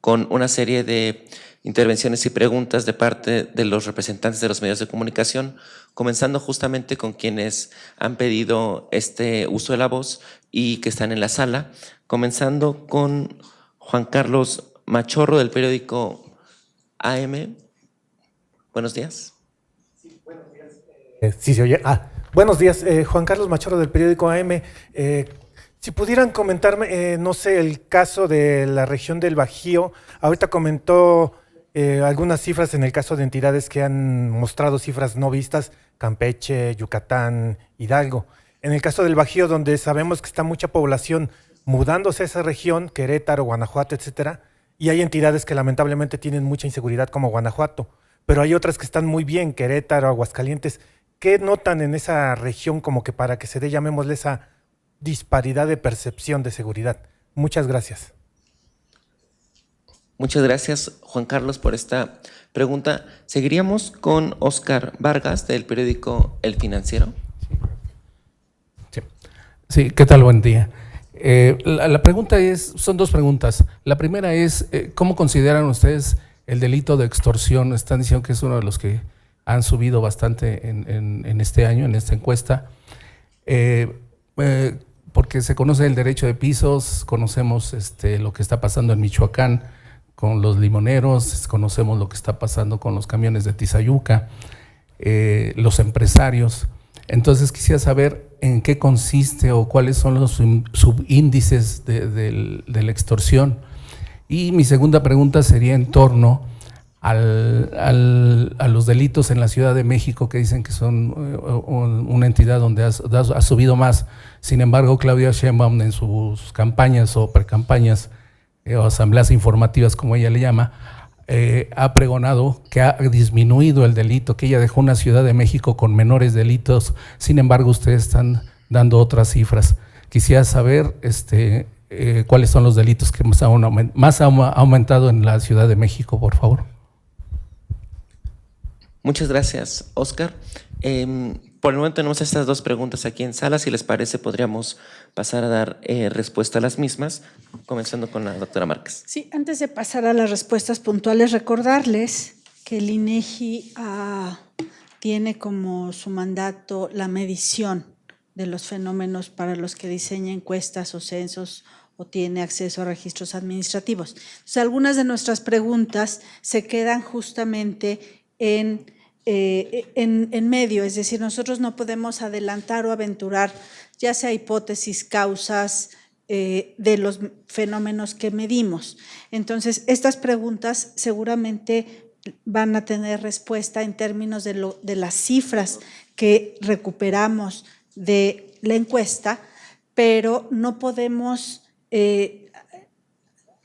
con una serie de intervenciones y preguntas de parte de los representantes de los medios de comunicación, comenzando justamente con quienes han pedido este uso de la voz y que están en la sala, comenzando con Juan Carlos Machorro del periódico AM. Buenos días. Sí, buenos días. Sí, se oye. Buenos días, Juan Carlos Machorro del periódico AM. Si pudieran comentarme, no sé, el caso de la región del Bajío. Ahorita comentó algunas cifras en el caso de entidades que han mostrado cifras no vistas, Campeche, Yucatán, Hidalgo. En el caso del Bajío, donde sabemos que está mucha población mudándose a esa región, Querétaro, Guanajuato, etcétera, y hay entidades que lamentablemente tienen mucha inseguridad como Guanajuato, pero hay otras que están muy bien, Querétaro, Aguascalientes. ¿Qué notan en esa región como que para que se dé, llamémosle, esa disparidad de percepción de seguridad? Muchas gracias. Muchas gracias, Juan Carlos, por esta pregunta. Seguiríamos con Óscar Vargas del periódico El Financiero. Sí, ¿qué tal? Buen día. La pregunta son dos preguntas. La primera es, ¿cómo consideran ustedes el delito de extorsión? Están diciendo que es uno de los que han subido bastante en este año, en esta encuesta, porque se conoce el derecho de pisos, conocemos lo que está pasando en Michoacán con los limoneros, conocemos lo que está pasando con los camiones de Tizayuca, los empresarios. Entonces quisiera saber en qué consiste o cuáles son los subíndices de la extorsión. Y mi segunda pregunta sería en torno a los delitos en la Ciudad de México, que dicen que son una entidad donde ha subido más. Sin embargo, Claudia Sheinbaum en sus campañas o precampañas o asambleas informativas, como ella le llama, ha pregonado que ha disminuido el delito, que ella dejó una Ciudad de México con menores delitos. Sin embargo, ustedes están dando otras cifras. Quisiera saber cuáles son los delitos que más han aumentado en la Ciudad de México, por favor. Muchas gracias, Óscar. Por el momento tenemos estas dos preguntas aquí en sala. Si les parece, podríamos pasar a dar respuesta a las mismas, comenzando con la doctora Márquez. Sí, antes de pasar a las respuestas puntuales, recordarles que el INEGI tiene como su mandato la medición de los fenómenos para los que diseña encuestas o censos o tiene acceso a registros administrativos. Entonces, algunas de nuestras preguntas se quedan justamente en medio, es decir, nosotros no podemos adelantar o aventurar ya sea hipótesis, causas de los fenómenos que medimos. Entonces, estas preguntas seguramente van a tener respuesta en términos de las cifras que recuperamos de la encuesta, pero no podemos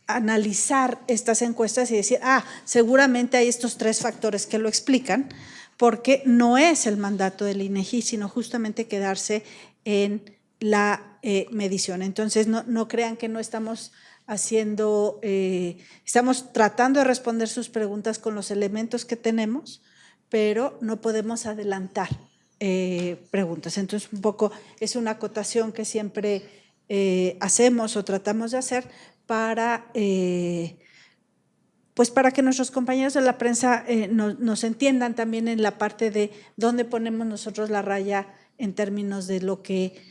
analizar estas encuestas y decir, seguramente hay estos tres factores que lo explican, porque no es el mandato del INEGI, sino justamente quedarse en la medición. Entonces, no crean que no estamos haciendo, estamos tratando de responder sus preguntas con los elementos que tenemos, pero no podemos adelantar preguntas. Entonces, un poco es una acotación que siempre hacemos o tratamos de hacer para que nuestros compañeros de la prensa nos entiendan también en la parte de dónde ponemos nosotros la raya en términos de lo que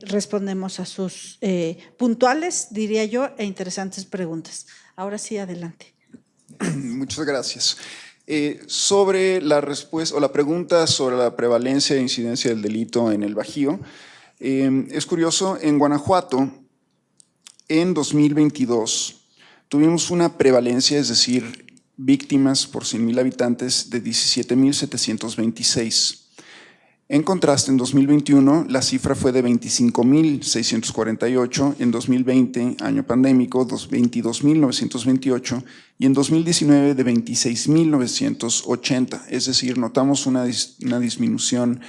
respondemos a sus puntuales, diría yo, e interesantes preguntas. Ahora sí, adelante. Muchas gracias. Sobre la respuesta o la pregunta sobre la prevalencia e incidencia del delito en el Bajío, es curioso, en Guanajuato, en 2022, tuvimos una prevalencia, es decir, víctimas por 100,000 habitantes de 17,726. En contraste, en 2021, la cifra fue de 25,648, en 2020, año pandémico, 22,928, y en 2019 de 26,980. Es decir, notamos una disminución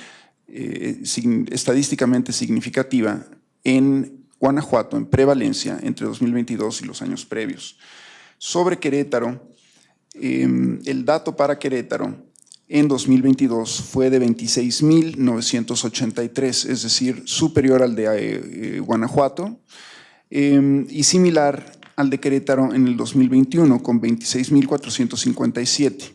estadísticamente significativa en Guanajuato en prevalencia entre 2022 y los años previos. Sobre Querétaro, el dato para Querétaro en 2022 fue de 26,983, es decir, superior al de Guanajuato, y similar al de Querétaro en el 2021 con 26.457.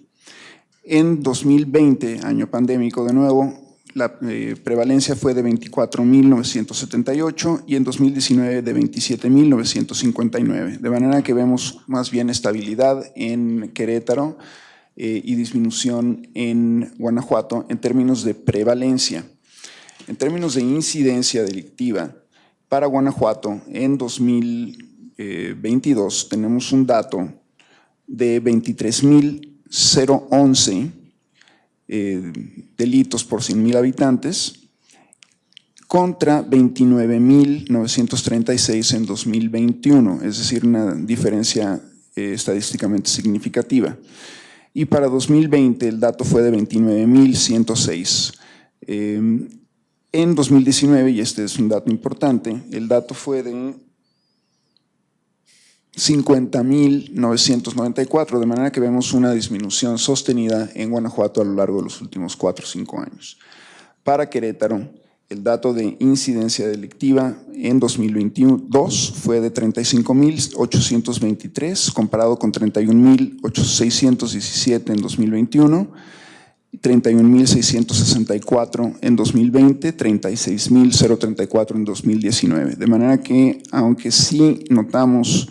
En 2020, año pandémico de nuevo, la prevalencia fue de 24.978 y en 2019 de 27.959. De manera que vemos más bien estabilidad en Querétaro y disminución en Guanajuato en términos de prevalencia. En términos de incidencia delictiva, para Guanajuato en 2022 tenemos un dato de 23.011 delitos por 100,000 habitantes contra 29.936 en 2021, es decir, una diferencia estadísticamente significativa. Y para 2020 el dato fue de 29.106. En 2019, y este es un dato importante, el dato fue de 50.994, de manera que vemos una disminución sostenida en Guanajuato a lo largo de los últimos 4 o 5 años. Para Querétaro, el dato de incidencia delictiva en 2022 fue de 35.823, comparado con 31.617 en 2021, 31.664 en 2020, 36.034 en 2019. De manera que, aunque sí notamos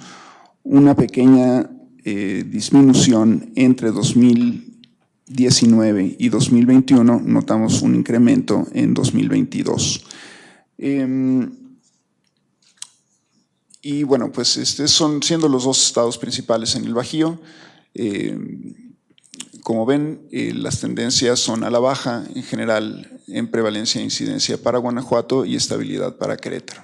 una pequeña disminución entre 2019 y 2021, notamos un incremento en 2022. Y bueno, pues son siendo los 2 estados principales en el Bajío. Como ven, las tendencias son a la baja en general en prevalencia e incidencia para Guanajuato y estabilidad para Querétaro.